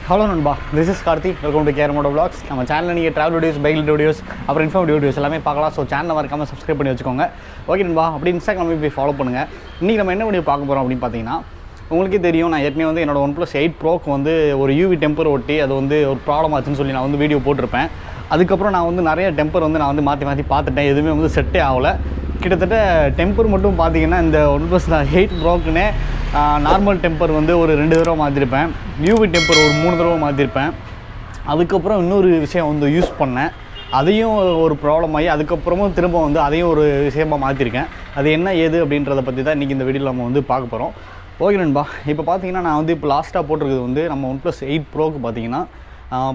Hello Nanba, this is Karthi. Welcome to krmotovlogs. நம்ம சேனல்ல நீங்க travel videos, bike videos, அப்புறம் informative videos எல்லாமே பார்க்கலாம். ஸோ சேனலை மறக்காம சப்ஸ்கிரைப் பண்ணி வச்சுக்கோங்க. ஓகே நண்பா, அப்படி இன்ஸ்டாகிராமில் போய் ஃபாலோ பண்ணுங்க. இன்னைக்கு நம்ம என்ன வீடியோ பார்க்க போறோம் அப்படின்னு பார்த்தீங்கன்னா, உங்களுக்கே தெரியும் நான் ஏற்கனவே வந்து என்னோட oneplus 8 Proக்கு வந்து ஒரு UV டெம்பர் ஒட்டி அது வந்து ஒரு ப்ராப்ளம் ஆச்சுன்னு சொல்லி நான் வந்து வீடியோ போட்டிருப்பேன். அதுக்கப்புறம் நான் வந்து நிறைய டெம்பர் வந்து நான் வந்து மாற்றி பார்த்துட்டேன். எதுவுமே வந்து செட்டே ஆகலை. கிட்டத்தட்ட டெம்பர் மட்டும் பார்த்தீங்கன்னா இந்த oneplus 8 Proக்குன்னே நார்மல் டெம்பர் வந்து ஒரு 2 தடவை மாற்றிருப்பேன். யூவி டெம்பர் ஒரு 3 தடவை மாற்றிருப்பேன். அதுக்கப்புறம் இன்னொரு விஷயம் வந்து யூஸ் பண்ணேன். அதையும் ஒரு ப்ராப்ளம் ஆகி அதுக்கப்புறமும் திரும்ப வந்து அதையும் ஒரு விஷயமாக மாற்றிருக்கேன். அது என்ன ஏது அப்படின்றத பற்றி தான் இன்றைக்கி இந்த வீடியோவில் நம்ம வந்து பார்க்க போகிறோம். ஓகே நண்பா, இப்போ பார்த்தீங்கன்னா நான் வந்து இப்போ லாஸ்ட்டாக போட்டிருக்கிறது வந்து நம்ம oneplus 8 Proக்கு பார்த்தீங்கன்னா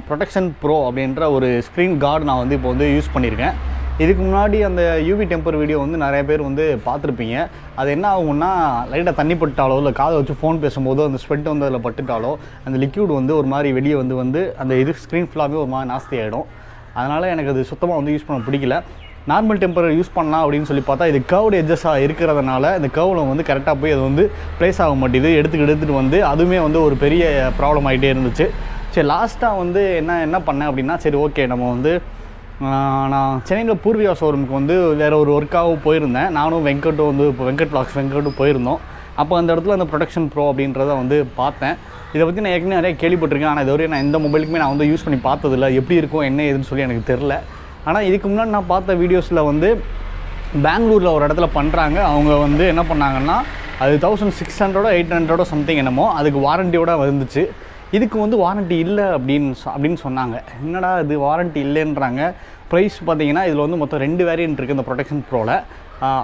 ப்ரொடெக்ஷன் ப்ரோ அப்படின்ற ஒரு ஸ்க்ரீன் கார்டு நான் வந்து இப்போ வந்து யூஸ் பண்ணியிருக்கேன். இதுக்கு முன்னாடி அந்த யூவி டெம்பர் வீடியோ வந்து நிறைய பேர் வந்து பார்த்துருப்பீங்க. அது என்ன ஆகும்னா, லைட்டாக தண்ணி பட்டாலோ இல்லை காதை வச்சு ஃபோன் பேசும்போதோ அந்த ஸ்வெட் வந்து அதில் பட்டுட்டாலோ அந்த லிக்யூட் வந்து ஒரு மாதிரி வெளியே வந்து அந்த இது ஸ்க்ரீன் ஃபுல்லாகவே ஒரு மாதிரி நாஸ்தி ஆகிடும். அதனால் எனக்கு அது சுத்தமாக வந்து யூஸ் பண்ண பிடிக்கல. நார்மல் டெம்பர் யூஸ் பண்ணலாம் அப்படின்னு சொல்லி பார்த்தா இது கர்வ்டு எட்ஜஸாக இருக்கிறதுனால இந்த கர்வில் வந்து கரெக்டாக போய் அது வந்து ப்ளேஸ் ஆக மாட்டேது. எடுத்துகிட்டு வந்து அதுவுமே வந்து ஒரு பெரிய ப்ராப்ளம் ஆகிட்டே இருந்துச்சு. சரி, லாஸ்ட்டாக வந்து என்ன பண்ணேன் அப்படின்னா, சரி ஓகே நம்ம வந்து நான் சென்னையில் பூர்விகா ஷோரூமுக்கு வந்து வேறு ஒரு ஒர்க்காகவும் போயிருந்தேன். நானும் வெங்கட்டும் வந்து இப்போ வெங்கட்டும் போயிருந்தோம். அப்போ அந்த இடத்துல அந்த ப்ரொடெக்ஷன் ப்ரோ அப்படின்றத வந்து பார்த்தேன். இதை பற்றி நான் ஏற்கனவே நிறைய கேள்விப்பட்டிருக்கேன். ஆனால் இதுவரையும் நான் எந்த மொபைலுக்குமே நான் வந்து யூஸ் பண்ணி பார்த்ததில்ல. எப்படி இருக்கும் என்ன ஏதுன்னு சொல்லி எனக்கு தெரில. ஆனால் இதுக்கு முன்னாடி நான் பார்த்த வீடியோஸில் வந்து பெங்களூரில் ஒரு இடத்துல பண்ணுறாங்க. அவங்க வந்து என்ன பண்ணாங்கன்னா, அது 1600 800 சம்திங் என்னமோ அதுக்கு வாரண்டியோடு வந்துச்சு. இதுக்கு வந்து வாரண்ட்டி இல்லை அப்படின்னு சொன்னாங்க. என்னடா இது வாரண்ட்டி இல்லைன்றாங்க. ப்ரைஸ் பார்த்தீங்கன்னா இதில் வந்து மொத்தம் 2 வேரியன்ட் இருக்குது இந்த ப்ரொடெக்ஷன் ப்ரோவில்.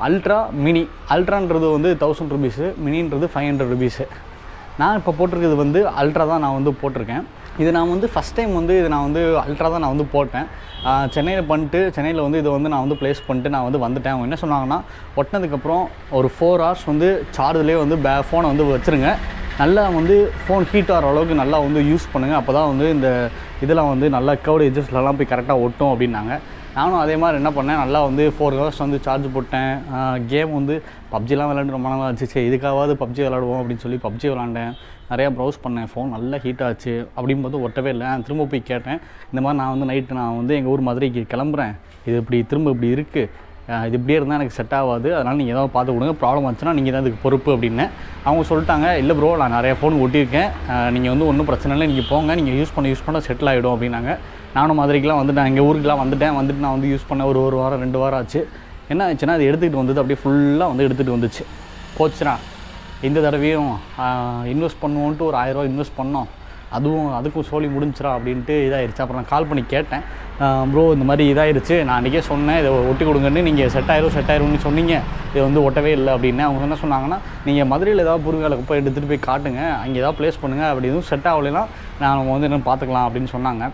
Ultra mini. அல்ட்ரான்றது வந்து 1000 ரூபீஸு, மினின்றது 500 ரூபீஸு. நான் இப்போ போட்டிருக்கிறது வந்து அல்ட்ரா தான் நான் வந்து போட்டிருக்கேன். இது நான் வந்து ஃபஸ்ட் டைம் வந்து இது நான் வந்து அல்ட்ரா தான் நான் வந்து போட்டேன். சென்னையில் வந்து இதை வந்து நான் வந்து ப்ளேஸ் பண்ணிட்டு நான் வந்து வந்துட்டேன். அவங்க என்ன சொன்னாங்கன்னா, ஒட்டினதுக்கப்புறம் ஒரு 4 hours வந்து சார்ஜ்லேயே வந்து ஃபோனை வந்து வச்சுருங்க. நல்லா வந்து ஃபோன் ஹீட் ஆகிற அளவுக்கு நல்லா வந்து யூஸ் பண்ணுங்கள். அப்போ தான் வந்து இந்த இதெல்லாம் வந்து நல்லா கர்வ்டு எட்ஜஸ்லலாம் போய் கரெக்டாக ஒட்டும் அப்படின்னாங்க. நானும் அதே மாதிரி என்ன பண்ணேன், நல்லா வந்து 4 hours வந்து சார்ஜ் போட்டேன். கேம் வந்து பப்ஜிலாம் விளையாண்டு ரொம்ப நாளாக ஆச்சு. சரி இதுக்காவது பப்ஜி விளாடுவோம் அப்படின்னு சொல்லி பப்ஜி விளாண்டேன். நிறையா ப்ரௌஸ் பண்ணேன். ஃபோன் நல்லா ஹீட் ஆச்சு. அப்படிங்கும்போது ஒட்டவே இல்லை. நான் திரும்ப போய் கேட்டேன், இந்த மாதிரி நான் வந்து நைட்டு நான் வந்து எங்கள் ஊர் மதுரைக்கு கிளம்புறேன், இது இப்படி இருக்குது, இது இப்படியே இருந்தால் எனக்கு செட் ஆகாது, அதனால் நீங்கள் ஏதாவது பார்த்து கொடுங்க, ப்ராப்ளம் வந்துச்சுன்னா நீங்கள் தான் இதுக்கு பொறுப்பு அப்படின்னு. அவங்க சொல்லிட்டாங்க, இல்லை ப்ரோ நான் நிறையா ஃபோன் ஒட்டியிருக்கேன், நீங்கள் வந்து ஒன்றும் பிரச்சனை இல்லை, நீங்கள் போங்க, நீங்கள் யூஸ் பண்ண செட்டில் ஆகிடும் அப்படின்னாங்க. நானும் மதுரைக்கெலாம் வந்துட்டேன், எங்கள் ஊருக்குலாம் வந்துட்டு நான் வந்து யூஸ் பண்ண ஒரு வாரம் 2 வாரம் ஆச்சு. என்ன ஆச்சுன்னா, அது எடுத்துக்கிட்டு வந்தது அப்படியே ஃபுல்லாக வந்து எடுத்துகிட்டு வந்துச்சு. போச்சுனா இந்த தடவையும் இன்வெஸ்ட் பண்ணுவோன்ட்டு ஒரு 1000 ரூபா இன்வெஸ்ட் பண்ணோம், அதுக்கும் சோலி முடிஞ்சிரா அப்படின்ட்டு இதாகிடுச்சு. அப்புறம் நான் கால் பண்ணி கேட்டேன், ப்ரோ இந்த மாதிரி இதாகிடுச்சு, நான் அன்றைக்கே சொன்னேன் இதை ஒட்டி கொடுங்கன்னு, நீங்கள் செட் ஆயிரும்னு சொன்னீங்க, இது வந்து ஒட்டவே இல்லை அப்படின்னு. அவங்க என்ன சொன்னாங்கன்னா, நீங்கள் மதுரையில் ஏதாவது பூர்வீகாலுக்கு போய் எடுத்துகிட்டு போய் காட்டுங்க, அங்கே ஏதாவது ப்ளேஸ் பண்ணுங்கள், அப்படி எதுவும் செட் ஆகலைன்னா நான் வந்து என்ன பார்த்துக்கலாம் அப்படின்னு சொன்னாங்க.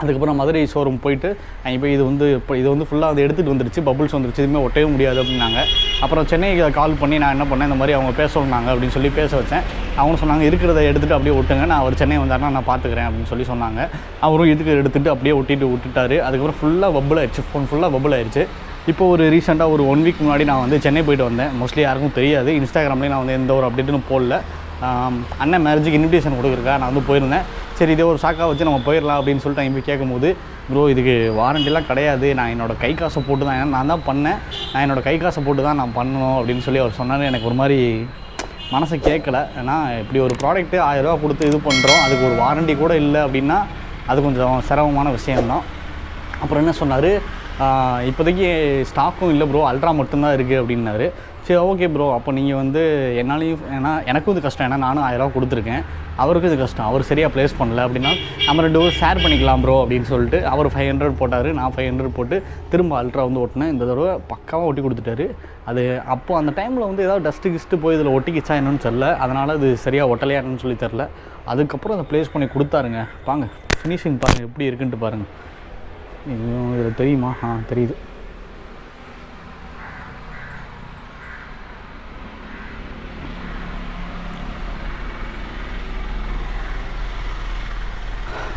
அதுக்கப்புறம் மதுரை ஷோரூம் போயிட்டு அங்கே போய் இது வந்து ஃபுல்லாக வந்து எடுத்துகிட்டு வந்துருச்சு, பபுள்ஸ் வந்துருச்சு, இதுவுமே ஒட்டவே முடியாது அப்படின்னாங்க. அப்புறம் சென்னைக்கு கால் பண்ணி நான் என்ன பண்ணேன், இந்த மாதிரி அவங்க பேச சொன்னாங்க அப்படின்னு சொல்லி பேச வச்சேன். அவங்க சொன்னாங்க, இருக்கிறத எடுத்துகிட்டு அப்படியே ஒட்டுங்க, நான் அவர் சென்னை வந்தாருன்னா நான் பார்த்துக்கிறேன் அப்படின்னு சொல்லி சொன்னாங்க. அவரும் இதுக்கு எடுத்துகிட்டு அப்படியே விட்டுட்டாரு. அதுக்கப்புறம் ஃபுல்லாக பபுள் ஆயிடுச்சு, ஃபோன் ஃபுல்லாக பபுள் ஆயிடுச்சு. இப்போ ஒரு ரீசெண்டாக ஒரு 1 வீக் முன்னாடி நான் வந்து சென்னை போயிட்டு வந்தேன். மோஸ்ட்லி யாருக்கும் தெரியாது, இன்ஸ்டாகிராம்லேயும் நான் வந்து எந்த ஒரு அப்டேட்டும் போடல. அண்ணன் மேரேஜுக்கு இன்விடேஷன் கொடுக்குறக்கா நான் வந்து போயிருந்தேன். சரி இதே ஒரு சாக்காக வச்சு நம்ம போயிடலாம் அப்படின்னு சொல்லிட்டு அங்கே போய் கேட்கும்போது, ப்ரோ இதுக்கு வாரண்டிலாம் கிடையாது, நான் என்னோடய கை காசை போட்டு தான், ஏன்னா நான் தான் பண்ணேன், நான் என்னோடய கை காசை போட்டு தான் நான் பண்ணணும் அப்படின்னு சொல்லி அவர் சொன்னார். எனக்கு ஒரு மாதிரி மனசை கேட்கல. ஏன்னா இப்படி ஒரு ப்ராடக்ட்டு 1000 ரூபா கொடுத்து இது பண்ணுறோம், அதுக்கு ஒரு வாரண்டி கூட இல்லை அப்படின்னா அது கொஞ்சம் சிரமமான விஷயம்தான். அப்புறம் என்ன சொன்னார், இப்போதைக்கு ஸ்டாக்கும் இல்லை ப்ரோ, அல்ட்ரா மட்டும்தான் இருக்குது அப்படின்னாரு. சரி ஓகே ப்ரோ, அப்போ நீங்கள் வந்து என்னாலையும், ஏன்னா எனக்கும் இது கஷ்டம், ஏன்னா நானும் 1000 ரூபா கொடுத்துருக்கேன், அவருக்கும் இது கஷ்டம், அவர் சரியாக ப்ளேஸ் பண்ணல அப்படின்னா நம்ம 2 பேரும் ஷேர் பண்ணிக்கலாம் ப்ரோ அப்படின்னு சொல்லிட்டு அவர் 500 போட்டார், நான் 500 போட்டு திரும்ப அல்ட்ரா வந்து ஒட்டினேன். இந்த தடவை பக்காவாக ஒட்டி கொடுத்துட்டாரு. அது அப்போது அந்த டைமில் வந்து ஏதாவது டஸ்ட்டு போய் இதில் ஒட்டிக்கிச்சா என்னன்னு தெரில, அதனால் அது சரியாக ஒட்டலையா என்னன்னு சொல்லி தெரில. அதுக்கப்புறம் அதை ப்ளேஸ் பண்ணி கொடுத்தாருங்க. பாங்க ஃபினிஷிங் பாருங்கள் எப்படி இருக்குன்ட்டு பாருங்கள். இதில் தெரியுமா? தெரியுது.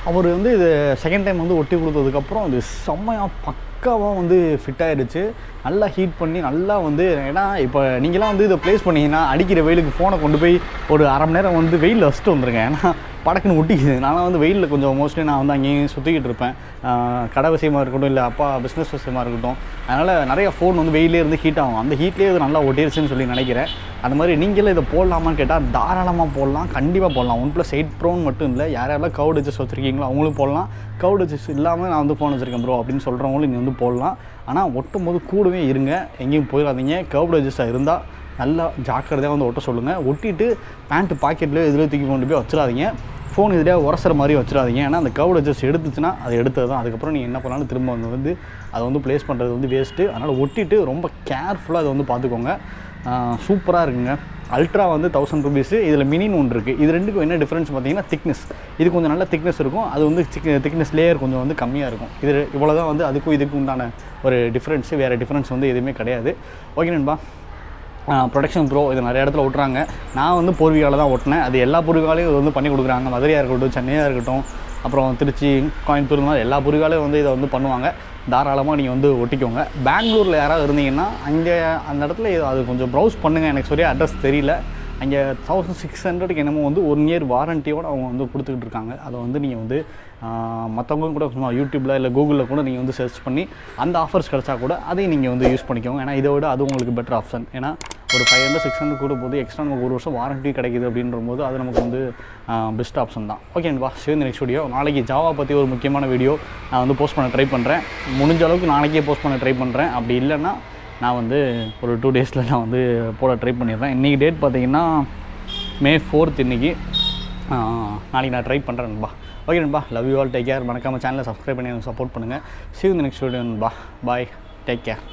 அவர் வந்து இது செகண்ட் டைம் வந்து ஒட்டி கொடுத்ததுக்கப்புறம் அது செம்மையாக பக்காவாக வந்து ஃபிட் ஆகிடுச்சு. நல்லா ஹீட் பண்ணி நல்லா வந்து, ஏன்னா இப்போ நீங்களாம் வந்து இதை ப்ளேஸ் பண்ணிங்கன்னா அடிக்கிற வெயிலுக்கு ஃபோனை கொண்டு போய் ஒரு 1/2 மணி நேரம் வந்து வெயிலில் வச்சுட்டு வந்துருங்க. ஏன்னா படக்குன்னு ஒட்டிக்குது. நானும் வந்து வெயிலில் கொஞ்சம் மோஸ்ட்லி நான் வந்து அங்கேயும் சுற்றிக்கிட்டு இருப்பேன். கடை விஷயமா இருக்கட்டும், இல்லை அப்பா பிஸ்னஸ் விஷயமா இருக்கட்டும். அதனால் நிறையா ஃபோன் வந்து வெயிலே இருந்து ஹீட் ஆகும். அந்த ஹீட்லேயே இது நல்லா ஒட்டிருச்சுன்னு சொல்லி நினைக்கிறேன். அந்த மாதிரி நீங்களே இதை போடலாமான்னு கேட்டால் தாராளமாக போடலாம், கண்டிப்பாக போடலாம். OnePlus 8 Proன்னு மட்டும் இல்லை, யாரெல்லாம் கவுட் எட்ஜஸ் வச்சுருக்கீங்களோ அவங்களும் போடலாம். கவுட் எட்ஜஸ் இல்லாமல் நான் வந்து ஃபோன் வச்சுருக்கேன் ப்ரோ அப்படின்னு சொல்கிறவங்களும் நீங்கள் வந்து போடலாம். ஆனால் ஒட்டும் போது கூடவே இருங்க, எங்கேயும் போயிடாதீங்க. கவுட் எட்ஜஸாக இருந்தால் நல்லா ஜாக்கிரதையாக வந்து ஒட்ட சொல்லுங்கள். ஒட்டிட்டு பேண்ட்டு பாக்கெட்லேயோ இதில் தூக்கி கொண்டு போய் வச்சிடாதீங்க. ஃபோன் இதிலே உரசுற மாதிரி வச்சிடாதீங்க. ஏன்னா அந்த கவுட் எட்ஜஸ் எடுத்துச்சுன்னா அது எடுத்தது தான். அதுக்கப்புறம் நீங்கள் என்ன பண்ணாலும் திரும்ப வந்து அதை வந்து ப்ளேஸ் பண்ணுறது வந்து வேஸ்ட்டு. அதனால் ஒட்டிட்டு ரொம்ப கேர்ஃபுல்லாக அதை வந்து பார்த்துக்கோங்க. சூப்பராக இருக்குங்க. அல்ட்ரா வந்து 1000 ரூபீஸு. இதில் மினின்னு ஒன்று இருக்குது. இது ரெண்டுக்கும் என்ன டிஃப்ரென்ஸ் பார்த்தீங்கன்னா திக்னஸ். இது கொஞ்சம் நல்ல திக்னஸ் இருக்கும், அது வந்து திக்னஸ் லேயர் கொஞ்சம் வந்து கம்மியாக இருக்கும். இது இவ்வளோ தான் வந்து அதுக்கும் இதுக்கும் உண்டான ஒரு டிஃப்ரென்ஸு. வேறு டிஃப்ரென்ஸ் வந்து எதுவுமே கிடையாது. ஓகே நண்பா. ப்ரொடக்ஷன் ப்ரோ இது நிறைய இடத்துல ஓட்டுறாங்க. நான் வந்து பூர்வீகாவில் தான் ஓட்டினேன். அது எல்லா பூர்வீகாலையும் இது வந்து பண்ணி கொடுக்குறாங்க. மதுரையாக இருக்கட்டும், சென்னையாக இருக்கட்டும், அப்புறம் திருச்சி, கோயம்புத்தூர், இந்த மாதிரி எல்லா பூர்வீகாலையும் வந்து இதை வந்து பண்ணுவாங்க. தாராளமாக நீங்கள் வந்து ஒட்டிக்கோங்க. பெங்களூரில் யாராவது இருந்தீங்கன்னா அங்கே அந்த இடத்துல அது கொஞ்சம் ப்ரௌஸ் பண்ணுங்கள். எனக்கு சரியாக அட்ரஸ் தெரியல. அங்கே 1600க்கு என்னமோ வந்து 1 இயர் வாரண்டியோடு அவங்க வந்து கொடுத்துக்கிட்டு இருக்காங்க. அதை வந்து நீங்கள் வந்து மற்றவங்க கூட சும்மா யூடியூப்பில் இல்லை கூகுளில் கூட நீங்கள் வந்து சர்ச் பண்ணி அந்த ஆஃபர்ஸ் கிடச்சா கூட அதையும் நீங்கள் வந்து யூஸ் பண்ணிக்கோங்க. ஏன்னா இதை விட அது உங்களுக்கு பெட்டர் ஆப்ஷன். ஏன்னா ஒரு 500-600 கூட போது எக்ஸ்ட்ரா நமக்கு 1 வருஷம் வாரண்ட்டி கிடைக்குது அப்படின்ற போது அது நமக்கு வந்து பெஸ்ட் ஆப்ஷன் தான். ஓகேப்பா, see you in the next video. நாளைக்கு ஜாவா பற்றி ஒரு முக்கியமான வீடியோ நான் வந்து போஸ்ட் பண்ண ட்ரை பண்ணுறேன். முடிஞ்ச அளவுக்கு நாளைக்கே போஸ்ட் பண்ண ட்ரை பண்ணுறேன். அப்படி இல்லைன்னா நான் வந்து ஒரு 2 டேஸில் நான் வந்து போட ட்ரை பண்ணிடுறேன். இன்றைக்கி டேட் பார்த்திங்கன்னா May 4th இன்றைக்கி. நாளைக்கு நான் ட்ரை பண்ணுறேன் நண்பா. ஓகே நண்பா, love you all, take care. மறக்காமல் சேனலை சப்ஸ்கிரைப் பண்ணி எனக்கு சப்போர்ட் பண்ணுங்கள். see you in the next video நண்பா. பாய், டேக் கேர்.